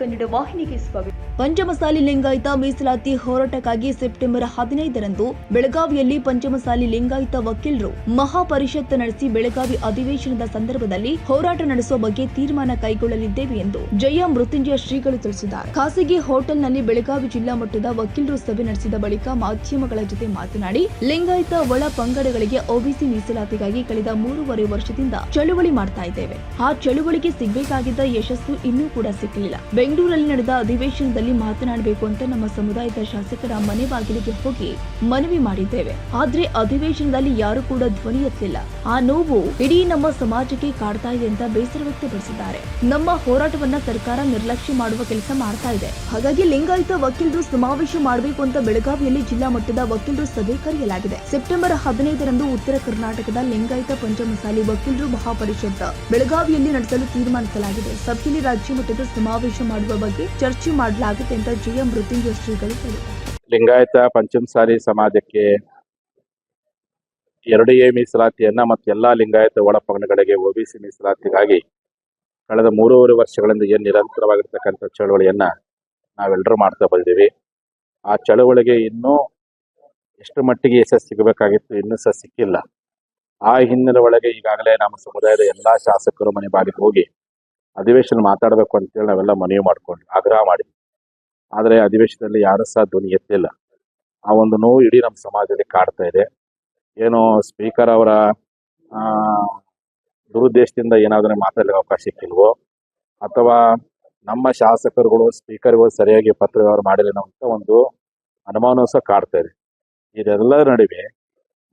ಕನ್ನಡ ವಾಹಿನಿಗೆ ಸ್ವಾಗತ. ಪಂಚಮಸಾಲಿ ಲಿಂಗಾಯತ ಮೀಸಲಾತಿ ಹೋರಾಟಕ್ಕಾಗಿ ಸೆಪ್ಟೆಂಬರ್ 15ರಂದು ಬೆಳಗಾವಿಯಲ್ಲಿ ಪಂಚಮಸಾಲಿ ಲಿಂಗಾಯತ ವಕೀಲರು ಮಹಾಪರಿಷತ್ ನಡೆಸಿ ಬೆಳಗಾವಿ ಅಧಿವೇಶನದ ಸಂದರ್ಭದಲ್ಲಿ ಹೋರಾಟ ನಡೆಸುವ ಬಗ್ಗೆ ತೀರ್ಮಾನ ಕೈಗೊಳ್ಳಲಿದ್ದೇವೆ ಎಂದು ಜಯ ಮೃತ್ಯುಂಜಯ ಶ್ರೀಗಳು ತಿಳಿಸಿದ್ದಾರೆ. ಖಾಸಗಿ ಹೋಟೆಲ್ನಲ್ಲಿ ಬೆಳಗಾವಿ ಜಿಲ್ಲಾ ಮಟ್ಟದ ವಕೀಲರು ಸಭೆ ನಡೆಸಿದ ಬಳಿಕ ಮಾಧ್ಯಮಗಳ ಜೊತೆ ಮಾತನಾಡಿ, ಲಿಂಗಾಯತ ಒಳ ಪಂಗಡಗಳಿಗೆ ಒಬಿಸಿ ಮೀಸಲಾತಿಗಾಗಿ ಕಳೆದ 3.5 ವರ್ಷದಿಂದ ಚಳುವಳಿ ಮಾಡ್ತಾ ಇದ್ದೇವೆ. ಆ ಚಳುವಳಿಗೆ ಸಿಗಬೇಕಾಗಿದ್ದ ಯಶಸ್ಸು ಇನ್ನೂ ಕೂಡ ಸಿಕ್ಕಲಿಲ್ಲ. ಬೆಂಗಳೂರಲ್ಲಿ ನಡೆದ ಅಧಿವೇಶನದಲ್ಲಿ ಮಾತನಾಡಬೇಕು ಅಂತ ನಮ್ಮ ಸಮುದಾಯದ ಶಾಸಕರ ಮನೆ ಬಾಗಿಲಿಗೆ ಹೋಗಿ ಮನವಿ ಮಾಡಿದ್ದೇವೆ. ಆದ್ರೆ ಅಧಿವೇಶನದಲ್ಲಿ ಯಾರು ಕೂಡ ಧ್ವನಿ ಎತ್ತಲಿಲ್ಲ. ಆ ನೋವು ಇಡೀ ನಮ್ಮ ಸಮಾಜಕ್ಕೆ ಕಾಡ್ತಾ ಇದೆ ಅಂತ ಬೇಸರ ವ್ಯಕ್ತಪಡಿಸಿದ್ದಾರೆ. ನಮ್ಮ ಹೋರಾಟವನ್ನ ಸರ್ಕಾರ ನಿರ್ಲಕ್ಷ್ಯ ಮಾಡುವ ಕೆಲಸ ಮಾಡ್ತಾ ಇದೆ. ಹಾಗಾಗಿ ಲಿಂಗಾಯತ ವಕೀಲರು ಸಮಾವೇಶ ಮಾಡಬೇಕು ಅಂತ ಬೆಳಗಾವಿಯಲ್ಲಿ ಜಿಲ್ಲಾ ಮಟ್ಟದ ವಕೀಲರು ಸಭೆ ಕರೆಯಲಾಗಿದೆ. ಸೆಪ್ಟೆಂಬರ್ 15ರಂದು ಉತ್ತರ ಕರ್ನಾಟಕದ ಲಿಂಗಾಯತ ಪಂಚಮಸಾಲಿ ವಕೀಲರು ಮಹಾಪರಿಷತ್ ಬೆಳಗಾವಿಯಲ್ಲಿ ನಡೆಸಲು ತೀರ್ಮಾನಿಸಲಾಗಿದೆ. ಸಭೆಯಲ್ಲಿ ರಾಜ್ಯ ಮಟ್ಟದ ಸಮಾವೇಶ ಮಾಡುವ ಬಗ್ಗೆ ಚರ್ಚೆ ಮಾಡಲಾಗಿದೆ ಅಂತ ಜಯ ಮೃತ್ಯುಂಜಯ ಶ್ರೀಗಳು ಹೇಳಿದ್ದಾರೆ. ಲಿಂಗಾಯತ ಪಂಚಮಸಾಲಿ ಸಮಾಜಕ್ಕೆ 2A ಮೀಸಲಾತಿಯನ್ನ ಮತ್ತು ಎಲ್ಲಾ ಲಿಂಗಾಯತ ಒಳ ಪಂಗಡಗಳಿಗೆ ಒಬಿಸಿ ಮೀಸಲಾತಿಗಾಗಿ ಕಳೆದ 3.5 ವರ್ಷಗಳಿಂದ ಏನು ನಿರಂತರವಾಗಿರ್ತಕ್ಕಂಥ ಚಳವಳಿಯನ್ನ ನಾವೆಲ್ಲರೂ ಮಾಡ್ತಾ ಬಂದಿದ್ದೀವಿ. ಆ ಚಳವಳಿಗೆ ಇನ್ನೂ ಎಷ್ಟು ಮಟ್ಟಿಗೆ ಯಶಸ್ಸು ಸಿಗಬೇಕಾಗಿತ್ತು, ಇನ್ನೂ ಸಹ ಸಿಕ್ಕಿಲ್ಲ. ಆ ಹಿನ್ನೆಲೆ ಒಳಗೆ ಈಗಾಗಲೇ ನಮ್ಮ ಸಮುದಾಯದ ಎಲ್ಲಾ ಶಾಸಕರು ಮನೆ ಬಾಗಿಲು ಹೋಗಿ ಅಧಿವೇಶನ ಮಾತಾಡಬೇಕು ಅಂತೇಳಿ ನಾವೆಲ್ಲ ಮನವಿ ಮಾಡ್ಕೊಂಡು ಆಗ್ರಹ ಮಾಡಿದ್ವಿ. ಆದರೆ ಅಧಿವೇಶನದಲ್ಲಿ ಯಾರು ಸಹ ಧ್ವನಿ ಎತ್ತಿಲ್ಲ. ಆ ಒಂದು ನೋವು ಇಡೀ ನಮ್ಮ ಸಮಾಜದಲ್ಲಿ ಕಾಡ್ತಾ ಇದೆ. ಏನೋ ಸ್ಪೀಕರ್ ಅವರ ದುರುದ್ದೇಶದಿಂದ ಏನಾದರೂ ಮಾತಾಡಲಿಕ್ಕೆ ಅವಕಾಶ ಸಿಕ್ಕಿಲ್ವೋ, ಅಥವಾ ನಮ್ಮ ಶಾಸಕರುಗಳು ಸ್ಪೀಕರ್ಗಳು ಸರಿಯಾಗಿ ಪತ್ರ ವ್ಯವಹಾರ ಮಾಡಿಲ್ಲ ಅಂತ ಒಂದು ಅನುಮಾನ ಸಹ ಕಾಡ್ತಾ ಇದೆ. ಇದೆಲ್ಲರ ನಡುವೆ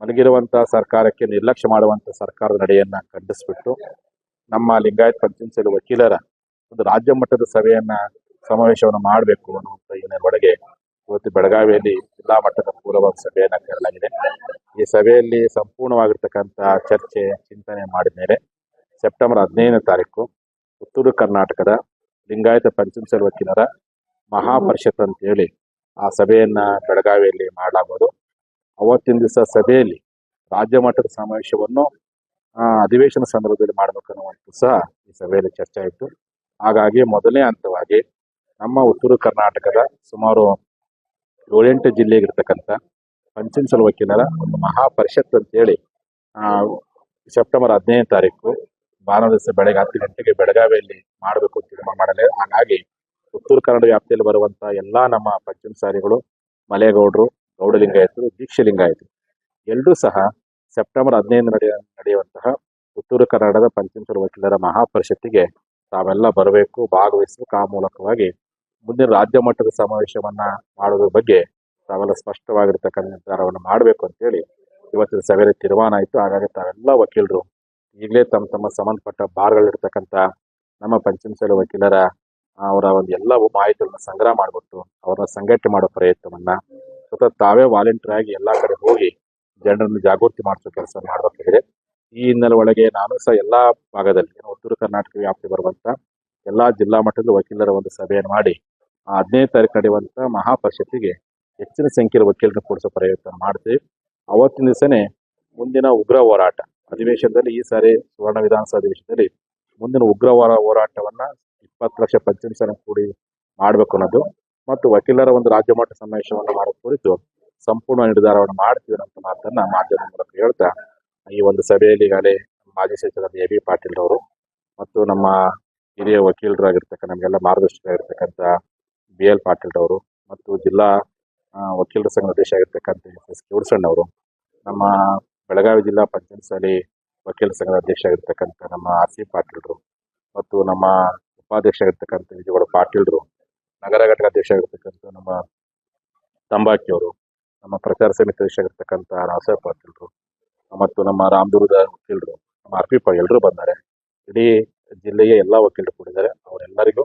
ಮಲಗಿರುವಂತ ಸರ್ಕಾರಕ್ಕೆ ನಿರ್ಲಕ್ಷ್ಯ ಮಾಡುವಂತ ಸರ್ಕಾರದ ನಡೆಯನ್ನ ಖಂಡಿಸ್ಬಿಟ್ಟು ನಮ್ಮ ಲಿಂಗಾಯತ ಪಂಚಮಸಾಲಿ ವಕೀಲರ ಒಂದು ರಾಜ್ಯ ಮಟ್ಟದ ಸಮಾವೇಶವನ್ನು ಮಾಡಬೇಕು ಅನ್ನುವಂಥ ಹಿನ್ನೆಲೆಯೊಳಗೆ ಇವತ್ತು ಬೆಳಗಾವಿಯಲ್ಲಿ ಜಿಲ್ಲಾ ಮಟ್ಟದ ಪೂರ್ವಭಾವಿ ಸಭೆಯನ್ನ ಕರೆಯಲಾಗಿದೆ. ಈ ಸಭೆಯಲ್ಲಿ ಸಂಪೂರ್ಣವಾಗಿರ್ತಕ್ಕಂಥ ಚರ್ಚೆ ಚಿಂತನೆ ಮಾಡಿದ ಮೇಲೆ ಸೆಪ್ಟೆಂಬರ್ 15ನೇ ತಾರೀಕು ಉತ್ತರ ಕರ್ನಾಟಕದ ಲಿಂಗಾಯತ ಪಂಚಮಸಾಲಿ ವಕೀಲರ ಮಹಾಪರಿಷತ್ ಅಂತ ಹೇಳಿ ಆ ಸಭೆಯನ್ನ ಬೆಳಗಾವಿಯಲ್ಲಿ ಮಾಡಲಾಗುವುದು. ಅವತ್ತಿನ ದಿವಸ ಸಭೆಯಲ್ಲಿ ರಾಜ್ಯ ಮಟ್ಟದ ಸಮಾವೇಶವನ್ನು ಅಧಿವೇಶನ ಸಂದರ್ಭದಲ್ಲಿ ಮಾಡಬೇಕನ್ನುವಂಥ ಸಹ ಈ ಸಭೆಯಲ್ಲಿ ಚರ್ಚೆ ಆಯಿತು. ಹಾಗಾಗಿ ಮೊದಲನೇ ಹಂತವಾಗಿ ನಮ್ಮ ಉತ್ತರ ಕರ್ನಾಟಕದ ಸುಮಾರು 7-8 ಜಿಲ್ಲೆಗಿರ್ತಕ್ಕಂಥ ಪಂಚಮಸಾಲಿ ವಕೀಲರ ಒಂದು ಮಹಾಪರಿಷತ್ ಅಂತೇಳಿ ಸೆಪ್ಟೆಂಬರ್ 15ನೇ ತಾರೀಕು ಭಾನುವಾರ ದಿವಸ ಬೆಳಗ್ಗೆ 10 ಗಂಟೆಗೆ ಬೆಳಗಾವಿಯಲ್ಲಿ ಮಾಡಬೇಕು ಅಂತ ತೀರ್ಮಾನ ಮಾಡಲೇ. ಹಾಗಾಗಿ ಉತ್ತರ ಕನ್ನಡ ವ್ಯಾಪ್ತಿಯಲ್ಲಿ ಬರುವಂತ ಎಲ್ಲಾ ನಮ್ಮ ಪಂಚಮಸಾಲಿಗಳು, ಮಲೆಗೌಡರು, ಗೌಡ ಲಿಂಗಾಯತರು, ದೀಕ್ಷೆ ಲಿಂಗಾಯತರು ಎಲ್ಲರೂ ಸಹ ಸೆಪ್ಟೆಂಬರ್ 15 ನಡೆಯುವಂತಹ ಉತ್ತರ ಕನ್ನಡದ ಪಂಚಮಸಾಲಿ ವಕೀಲರ ಮಹಾಪರಿಷತ್ತಿಗೆ ತಾವೆಲ್ಲ ಬರಬೇಕು, ಭಾಗವಹಿಸಬೇಕು. ಆ ಮೂಲಕವಾಗಿ ಮುಂದಿನ ರಾಜ್ಯ ಮಟ್ಟದ ಸಮಾವೇಶವನ್ನ ಮಾಡೋದ್ರ ಬಗ್ಗೆ ತಾವೆಲ್ಲ ಸ್ಪಷ್ಟವಾಗಿರ್ತಕ್ಕಂಥ ನಿರ್ಧಾರವನ್ನು ಮಾಡಬೇಕು ಅಂತೇಳಿ ಇವತ್ತಿನ ಸಭೆಯಲ್ಲಿ ತೀರ್ಮಾನ ಆಯಿತು. ಹಾಗಾಗಿ ತಾವೆಲ್ಲ ವಕೀಲರು ಈಗಲೇ ತಮ್ಮ ಸಂಬಂಧಪಟ್ಟ ಬಾರ್ಗಳಿರ್ತಕ್ಕಂಥ ನಮ್ಮ ಪಂಚಮಸಾಲಿ ವಕೀಲರ ಅವರ ಒಂದು ಎಲ್ಲ ಮಾಹಿತಿಗಳನ್ನ ಸಂಗ್ರಹ ಮಾಡಿಬಿಟ್ಟು ಅವ್ರನ್ನ ಸಂಘಟನೆ ಮಾಡೋ ಪ್ರಯತ್ನವನ್ನ ಸ್ವತಃ ತಾವೇ ವಾಲಂಟಿಯರ್ ಆಗಿ ಎಲ್ಲಾ ಕಡೆ ಹೋಗಿ ಜನರನ್ನು ಜಾಗೃತಿ ಮಾಡಿಸೋ ಕೆಲಸ ಮಾಡಬೇಕಾಗಿದೆ. ಈ ಹಿನ್ನೆಲೆ ಒಳಗೆ ನಾನು ಸಹ ಎಲ್ಲಾ ಭಾಗದಲ್ಲಿ ಉತ್ತರ ಕರ್ನಾಟಕ ವ್ಯಾಪ್ತಿ ಬರುವಂತ ಎಲ್ಲಾ ಜಿಲ್ಲಾ ಮಟ್ಟದ ವಕೀಲರ ಒಂದು ಸಭೆಯನ್ನು ಮಾಡಿ 15ನೇ ತಾರೀಕು ನಡೆಯುವಂತ ಮಹಾಪರಿಷತ್ತಿಗೆ ಹೆಚ್ಚಿನ ಸಂಖ್ಯೆಯ ವಕೀಲರನ್ನು ಕೂಡಿಸೋ ಪ್ರಯತ್ನ ಮಾಡ್ತೀವಿ. ಅವತ್ತಿನ ದಿವಸನೇ ಮುಂದಿನ ಉಗ್ರ ಹೋರಾಟ ಅಧಿವೇಶನದಲ್ಲಿ, ಈ ಸಾರಿ ಸುವರ್ಣ ವಿಧಾನಸಭಾ ಅಧಿವೇಶನದಲ್ಲಿ ಮುಂದಿನ ಉಗ್ರ ಹೋರಾಟವನ್ನ 20 ಲಕ್ಷ ಪಂಚಮಸಾಲಿ ಕೂಡಿ ಮಾಡ್ಬೇಕು ಅನ್ನೋದು ಮತ್ತು ವಕೀಲರ ಒಂದು ರಾಜ್ಯ ಮಟ್ಟ ಸಮಾವೇಶವನ್ನು ಮಾಡೋ ಕುರಿತು ಸಂಪೂರ್ಣ ನಿರ್ಧಾರವನ್ನು ಮಾಡ್ತೀವಿ ಅಂತ ಮಾತನ್ನ ಮಾಧ್ಯಮ ಮೂಲಕ ಹೇಳ್ತಾ, ಈ ಒಂದು ಸಭೆಯಲ್ಲಿ ಈಗಾಗಲೇ ಮಾಜಿ ಸಚಿವರಾದ ಎ.ಬಿ. ಪಾಟೀಲ್ ಅವರು ಮತ್ತು ನಮ್ಮ ಹಿರಿಯ ವಕೀಲರಾಗಿರ್ತಕ್ಕಂಥ ನಮಗೆಲ್ಲ ಮಾರ್ಗದರ್ಶಕರಾಗಿರ್ತಕ್ಕಂಥ ಬಿ.ಎಲ್. ಪಾಟೀಲ್ ಅವರು ಮತ್ತು ಜಿಲ್ಲಾ ವಕೀಲರ ಸಂಘದ ಅಧ್ಯಕ್ಷ ಆಗಿರ್ತಕ್ಕಂಥ ಎಸ್. ಕಿವಡಸಣ್ಣ ಅವರು, ನಮ್ಮ ಬೆಳಗಾವಿ ಜಿಲ್ಲಾ ಪಂಚಮಸಾಲಿ ವಕೀಲರ ಸಂಘದ ಅಧ್ಯಕ್ಷ ಆಗಿರ್ತಕ್ಕಂಥ ನಮ್ಮ ಆರ್.ಸಿ. ಪಾಟೀಲ್ರು ಮತ್ತು ನಮ್ಮ ಉಪಾಧ್ಯಕ್ಷ ಆಗಿರ್ತಕ್ಕಂಥ ವಿಜಯಗೌಡ ಪಾಟೀಲ್ರು, ನಗರ ಘಟಕ ಅಧ್ಯಕ್ಷ ಆಗಿರ್ತಕ್ಕಂಥ ನಮ್ಮ ತಂಬಾಕಿ ಅವರು, ನಮ್ಮ ಪ್ರಚಾರ ಸಮಿತಿ ಅಧ್ಯಕ್ಷ ಆಗಿರ್ತಕ್ಕಂಥ ರಾಸಾಬ್ ಪಾಟೀಲ್ರು ಮತ್ತು ನಮ್ಮ ರಾಮದುರ್ಗದ ವಕೀಲರು, ನಮ್ಮ ಆರ್.ಪಿ. ಎಲ್ಲರೂ ಬಂದ್ದಾರೆ. ಇಡೀ ಜಿಲ್ಲೆಯ ಎಲ್ಲಾ ವಕೀಲರು ಕೂಡಿದ್ದಾರೆ. ಅವರೆಲ್ಲರಿಗೂ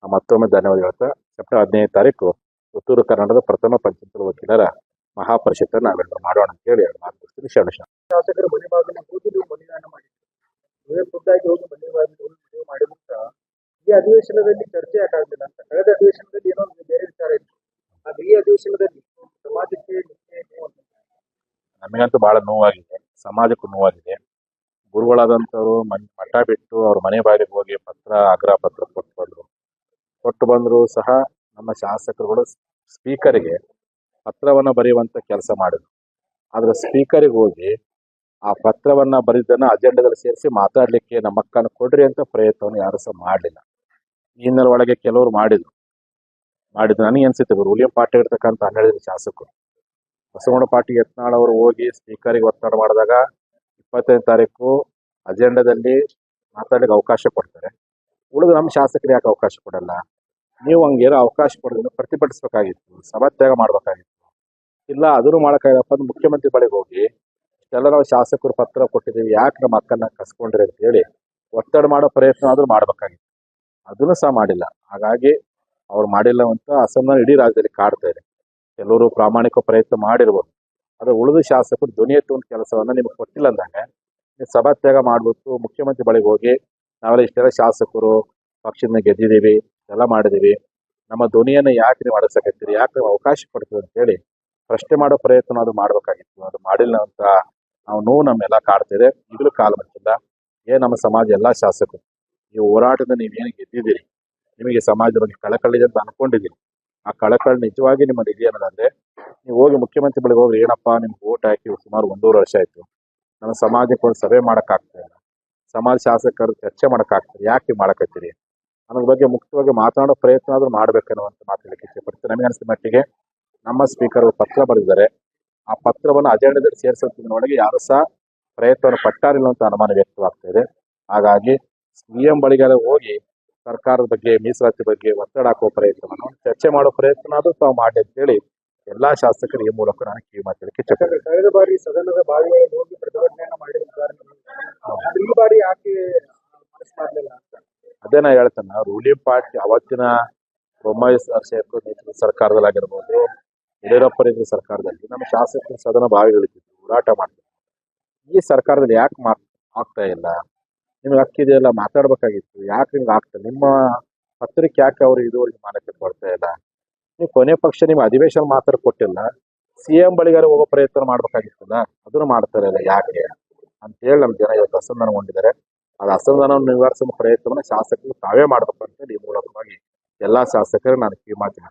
ಮತ್ತೊಮ್ಮೆ ಧನ್ಯವಾದ ಹೇಳ್ತಾ ಸೆಪ್ಟೆಂಬರ್ 15ನೇ ತಾರೀಕು ಉತ್ತರ ಕನ್ನಡದ ಪ್ರಥಮ ಪಂಚಮಸಾಲಿ ವಕೀಲರ ಮಹಾಪರಿಷತ್ ನಾವೆಲ್ಲರೂ ಮಾಡೋಣ ಅಂತ ಹೇಳಿ ಮಾತನಾಡ್ತೀನಿ. ಶಾಸಕರು ಮನೆ ಬಾಗಿಲು ಹೋಗಿ ನೀವು ಮನೆದಾನ ಮಾಡಿದ್ದೀವಿ, ಖುದ್ದಾಗಿ ಹೋಗಿ ಮನೆ ಬಾಗಿಲು ಹೋಗಿ ಮಾಡಿಬಿಟ್ಟ ಈ ಅಧಿವೇಶನದಲ್ಲಿ ಚರ್ಚೆ ಯಾಕಾಗಲಿಲ್ಲ ಅಂತ. ಕಳೆದ ಅಧಿವೇಶನದಲ್ಲಿ ಏನೋ ಬೇರೆ ವಿಚಾರ ಇತ್ತು, ಆದ್ರೆ ಈ ಅಧಿವೇಶನದಲ್ಲಿ ಸಮಾಜಕ್ಕೆ ನಮಗಂತೂ ಬಹಳ ನೋವಾಗಿದೆ, ಸಮಾಜಕ್ಕೂ ನೋವಾಗಿದೆ. ಗುರುಗಳಾದಂಥವ್ರು ಮಠ ಬಿಟ್ಟು ಅವ್ರ ಮನೆ ಬಾಗಿಲಿಗೆ ಹೋಗಿ ಆಗ್ರಹ ಪತ್ರ ಕೊಟ್ಟು ಬಂದ್ರು. ಕೊಟ್ಟು ಬಂದರೂ ಸಹ ನಮ್ಮ ಶಾಸಕರುಗಳು ಸ್ಪೀಕರಿಗೆ ಪತ್ರವನ್ನು ಬರೆಯುವಂಥ ಕೆಲಸ ಮಾಡಿದ್ರು. ಆದರೆ ಸ್ಪೀಕರಿಗೆ ಹೋಗಿ ಆ ಪತ್ರವನ್ನು ಬರೆದನ್ನು ಅಜೆಂಡಾದಲ್ಲಿ ಸೇರಿಸಿ ಮಾತಾಡಲಿಕ್ಕೆ ನಮ್ಮ ಅಕ್ಕನ ಕೊಡ್ರಿ ಅಂತ ಪ್ರಯತ್ನವನ್ನು ಯಾರು ಸಹ ಮಾಡಲಿಲ್ಲ. ಈ ಹಿನ್ನೆಲೆ ಒಳಗೆ ಕೆಲವರು ಮಾಡಿದ್ರು ನನಗೆ ಅನ್ಸುತ್ತೆ ರೂಲಿಂಗ್ ಪಾರ್ಟಿ ಇರ್ತಕ್ಕಂಥ 12 ಜನ ಶಾಸಕರು ಬಸವಣ್ಣ ಪಾಟೀಲ್ ಯತ್ನಾಳ್ ಅವರು ಹೋಗಿ ಸ್ಪೀಕರಿಗೆ ಒತ್ತಡ ಮಾಡಿದಾಗ 25ನೇ ತಾರೀಕು ಅಜೆಂಡಾದಲ್ಲಿ ಮಾತಾಡಲಿಕ್ಕೆ ಅವಕಾಶ ಕೊಡ್ತಾರೆ. ಉಳಿದ ನಮ್ಮ ಶಾಸಕರು ಯಾಕೆ ಅವಕಾಶ ಕೊಡಲ್ಲ? ನೀವು ಹಂಗೇನೋ ಅವಕಾಶ ಕೊಡೋದನ್ನು ಪ್ರತಿಭಟಿಸಬೇಕಾಗಿತ್ತು, ಸಭಾತ್ಯಾಗ ಮಾಡಬೇಕಾಗಿತ್ತು. ಇಲ್ಲ ಅದನ್ನು ಮಾಡೋಕ್ಕಾಗಪ್ಪ ಅಂದ್ರೆ ಮುಖ್ಯಮಂತ್ರಿ ಬಳಿಗೆ ಹೋಗಿ ಇಷ್ಟೆಲ್ಲ ನಾವು ಶಾಸಕರು ಪತ್ರ ಕೊಟ್ಟಿದ್ದೀವಿ, ಯಾಕೆ ನಮ್ಮ ಅಕ್ಕನ್ನ ಕಸ್ಕೊಂಡ್ರಿ ಅಂತ ಹೇಳಿ ಒತ್ತಡ ಮಾಡೋ ಪ್ರಯತ್ನ ಆದ್ರೂ ಮಾಡಬೇಕಾಗಿತ್ತು. ಅದನ್ನು ಸಹ ಮಾಡಿಲ್ಲ. ಹಾಗಾಗಿ ಅವ್ರು ಮಾಡಿಲ್ಲ ಅಂತ ಅಸಮಾಧಾನ ಇಡೀ ರಾಜ್ಯದಲ್ಲಿ ಕಾಡ್ತಾ ಇದೆ. ಕೆಲವರು ಪ್ರಾಮಾಣಿಕ ಪ್ರಯತ್ನ ಮಾಡಿರ್ಬೋದು, ಆದರೆ ಉಳಿದ ಶಾಸಕರು ಧ್ವನಿ ಎತ್ತುವಂಥ ಕೆಲಸವನ್ನ ನಿಮ್ಗೆ ಕೊಟ್ಟಿಲ್ಲ ಅಂದಾಗ ನೀವು ಸಭಾತ್ಯಾಗ ಮಾಡ್ಬಿಟ್ಟು ಮುಖ್ಯಮಂತ್ರಿ ಬಳಿಗೆ ಹೋಗಿ ನಾವೆಲ್ಲ ಇಷ್ಟೆಲ್ಲ ಶಾಸಕರು ಪಕ್ಷದಿಂದ ಗೆದ್ದಿದ್ದೀವಿ, ಎಲ್ಲ ಮಾಡಿದ್ದೀವಿ, ನಮ್ಮ ಧ್ವನಿಯನ್ನು ಯಾಕೆ ನೀವು ಅಡಸಕತ್ತೀರಿ, ಯಾಕೆ ನೀವು ಅವಕಾಶ ಕೊಡ್ತೀವಿ ಅಂತ ಹೇಳಿ ಪ್ರಶ್ನೆ ಮಾಡೋ ಪ್ರಯತ್ನ ಅದು ಮಾಡಬೇಕಾಗಿತ್ತು. ಅದು ಮಾಡಿಲ್ಲ ಅಂತ ನಾವು ನೋವು ನಮ್ಮೆಲ್ಲ ಕಾಡ್ತಿದೆ. ಈಗಲೂ ಕಾಲ ಬಂದಿಲ್ಲ. ನಮ್ಮ ಸಮಾಜ ಎಲ್ಲ ಶಾಸಕರು ಈ ಹೋರಾಟದಿಂದ ನೀವೇನು ಗೆದ್ದಿದ್ದೀರಿ, ನಿಮಗೆ ಸಮಾಜದ ಬಗ್ಗೆ ಕಳಕಳಿ ಅಂತ ಅನ್ಕೊಂಡಿದ್ದೀರಿ. ಆ ಕಳಕಳಿ ನಿಜವಾಗಿ ನಿಮ್ಮ ನಿಧಿ ಅನ್ನೋದಂದ್ರೆ ನೀವು ಹೋಗಿ ಮುಖ್ಯಮಂತ್ರಿ ಬಳಿಗೆ ಹೋಗಿ ಏನಪ್ಪ ನಿಮ್ಗೆ ಓಟ್ ಹಾಕಿ ಸುಮಾರು 1.5 ವರ್ಷ ಆಯ್ತು, ನಮ್ಮ ಸಮಾಜಕ್ಕೆ ಒಂದು ಸಭೆ ಮಾಡೋಕ್ಕಾಗ್ತಾ ಇಲ್ಲ, ಸಮಾಜ ಶಾಸಕರು ಚರ್ಚೆ ಮಾಡೋಕ್ಕಾಗ್ತದೆ, ಯಾಕೆ ಮಾಡಕತ್ತೀರಿ ಅನ್ನೋದ್ರ ಬಗ್ಗೆ ಮುಕ್ತವಾಗಿ ಮಾತನಾಡೋ ಪ್ರಯತ್ನ ಆದ್ರೂ ಮಾಡ್ಬೇಕನ್ನುವಂತ ಮಾತಾಡಲಿಕ್ಕೆ ಇಷ್ಟಪಡ್ತೀನಿ. ನಮಗೆ ಅನಿಸಿದ ಮಟ್ಟಿಗೆ ನಮ್ಮ ಸ್ಪೀಕರ್ ಪತ್ರ ಬರೆದಿದ್ದಾರೆ. ಆ ಪತ್ರವನ್ನು ಅಜೆಂಡಾದಲ್ಲಿ ಸೇರಿಸೋದ್ರೊಳಗೆ ಯಾರು ಸಹ ಪ್ರಯತ್ನವನ್ನು ಪಟ್ಟಾರಿಲ್ಲ ಅಂತ ಅನುಮಾನ ವ್ಯಕ್ತವಾಗ್ತಾ ಇದೆ. ಹಾಗಾಗಿ ಸಿಎಂ ಬಳಿಗಾರ ಹೋಗಿ ಸರ್ಕಾರದ ಬಗ್ಗೆ ಮೀಸಲಾತಿ ಬಗ್ಗೆ ಒತ್ತಡ ಹಾಕುವ ಪ್ರಯತ್ನವನ್ನು ಚರ್ಚೆ ಮಾಡೋ ಪ್ರಯತ್ನ ಆದ್ರೂ ತಾವು ಮಾಡಿ ಅಂತ ಹೇಳಿ ಎಲ್ಲಾ ಶಾಸಕರು ಈ ಮೂಲಕ ನಾನು ಕಿವಿ ಮಾತಾಡಲಿಕ್ಕೆ ಇಷ್ಟಪಡ್ತೀನಿ. ಕಳೆದ ಬಾರಿ ಸದನದ ಬಾವಿಯಲ್ಲಿ ಹೋಗಿ ಪ್ರತಿಭಟನೆಯನ್ನ ಮಾಡಿದ್ದಾರೆ. ಈ ಬಾರಿ ಯಾಕೆ ಮನಸ್ಸು ಮಾಡಲಿಲ್ಲ ಅಂತ ಅದೇ ನಾ ಹೇಳ್ತೇನೆ. ರೂಲಿಂಗ್ ಪಾರ್ಟಿ ಅವತ್ತಿನ ಬೊಮ್ಮಾಯಿ ನೇತೃತ್ವದ ಸರ್ಕಾರದಲ್ಲಾಗಿರ್ಬೋದು, ಯಡಿಯೂರಪ್ಪರ ಸರ್ಕಾರದಲ್ಲಿ ನಮ್ಮ ಶಾಸಕರು ಸದನ ಬಾವಿಗಳಿತ್ತು, ಹೋರಾಟ ಮಾಡ್ತಿದ್ರು. ಈ ಸರ್ಕಾರದಲ್ಲಿ ಯಾಕೆ ಆಗ್ತಾ ಇಲ್ಲ? ನಿಮ್ಗೆ ಹಕ್ಕಿದೆಯಲ್ಲ, ಮಾತಾಡ್ಬೇಕಾಗಿತ್ತು, ಯಾಕೆ ನಿಮ್ಗೆ ಆಗ್ತದೆ? ನಿಮ್ಮ ಪತ್ರಿಕೆ ಯಾಕೆ ಅವರು ಇದುವರೆಗೆ ಮಾನಕ್ಕೆ ಕೊಡ್ತಾ ಇಲ್ಲ? ನೀವು ಕೊನೆ ಪಕ್ಷ ನಿಮ್ಮ ಅಧಿವೇಶನ ಮಾತ್ರ ಕೊಟ್ಟಿಲ್ಲ, ಸಿಎಂ ಬಳಿಗಾರ ಹೋಗೋ ಪ್ರಯತ್ನ ಮಾಡ್ಬೇಕಾಗಿತ್ತಲ್ಲ, ಅದನ್ನು ಮಾಡ್ತಾ ಇಲ್ಲ ಯಾಕೆ ಅಂತೇಳಿ ನಮ್ಮ ಜನ ಇವತ್ತು ಅಸಮಾಧಾನಗೊಂಡಿದ್ದಾರೆ. ಅದು ಅಸಮಾಧಾನವನ್ನು ನಿವಾರಿಸುವ ಪ್ರಯತ್ನವನ್ನು ಶಾಸಕರು ತಾವೇ ಮಾಡ್ಬೇಕು ಅಂತ ಈ ಮೂಲಕವಾಗಿ ಎಲ್ಲಾ ಶಾಸಕರು ನಾನು ಕಿವಿ ಮಾತಿನ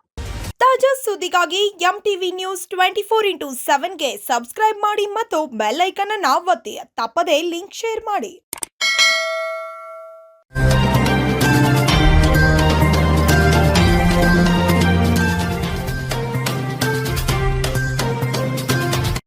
ತಾಜಾ ಸುದ್ದಿಗಾಗಿ MTV ನ್ಯೂಸ್ 24x7ಗೆ ಸಬ್ಸ್ಕ್ರೈಬ್ ಮಾಡಿ ಮತ್ತು ಬೆಲ್ ಐಕಾನ್ ಅನ್ನು ಒತ್ತಿ. ತಪ್ಪದೇ ಲಿಂಕ್ ಶೇರ್ ಮಾಡಿ.